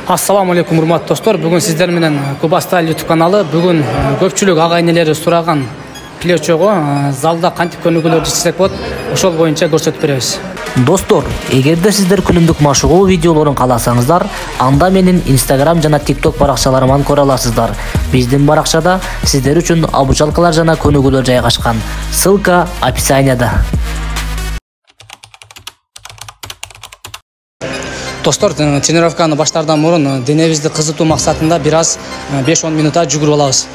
Assalamu алейкум, урматтуу достор. Бүгүн сиздер менен Кубастайл YouTube каналы. Бүгүн көпчүлүк агайнелери сураган плечого залда кантип көнүгүүлөрдү жасасак болот, ошол боюнча көрсөтүп беребиз. Достор, эгерде сиздер күнүмдүк машыгуу видеолорун кааласаңыздар, анда менин Instagram жана TikTok баракчаларыман көрө аласыздар. Биздин баракчада сиздер үчүн обучалкалар жана көнүгүүлөр жайгашкан. Ссылка описанияда. Достор, тренировканы баштаардан мурун денебизди кызытуу максатында бир аз 5-10 минутта жүгүрүп алабыз.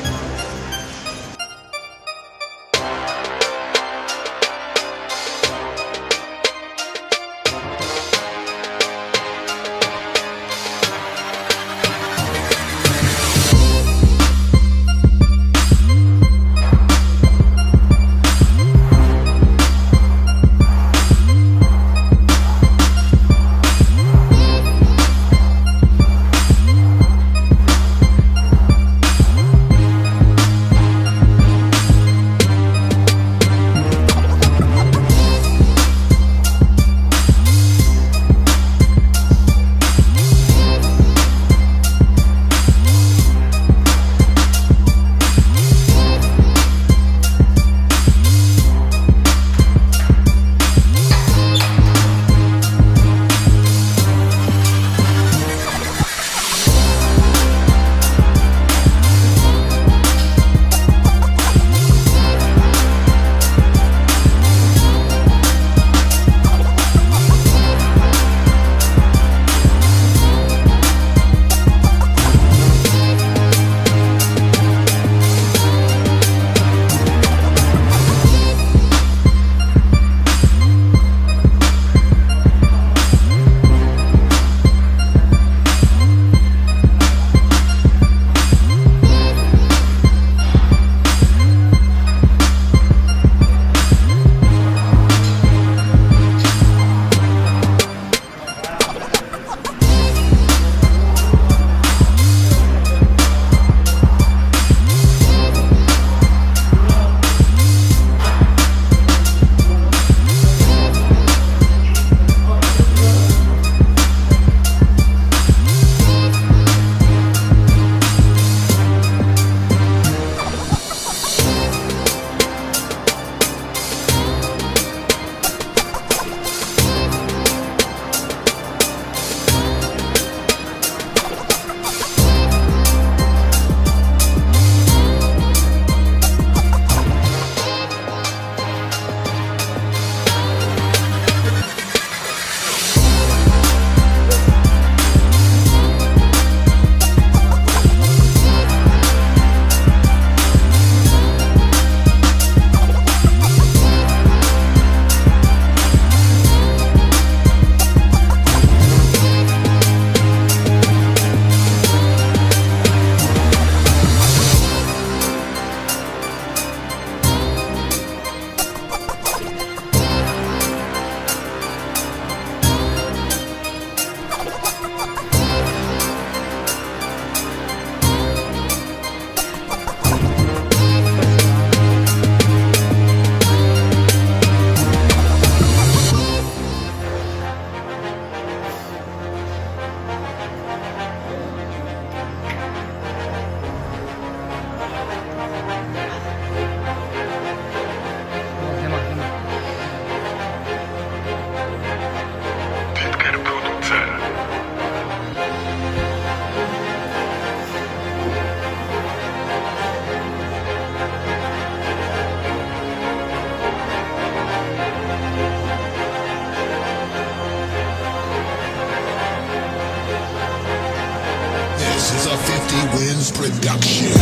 This is a 50 Wins production.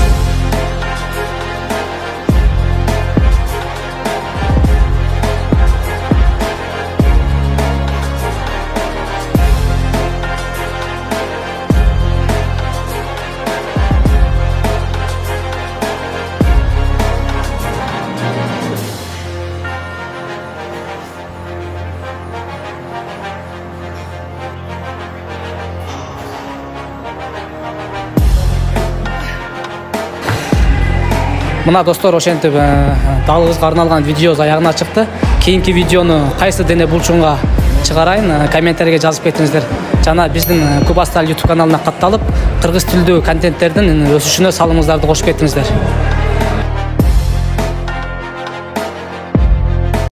Мына достор, ошентип далыбызга арналган видео аягына чыкты. Кийинки видеону кайсы дене булчуңга чыгарайын, комментарийге жазып кетиңиздер. жана биздин Куба Стайл YouTube каналына катталып, кыргыз тилдүү контенттердин өсүшүнө салымыңыздарды кошуп кеттиңиздер.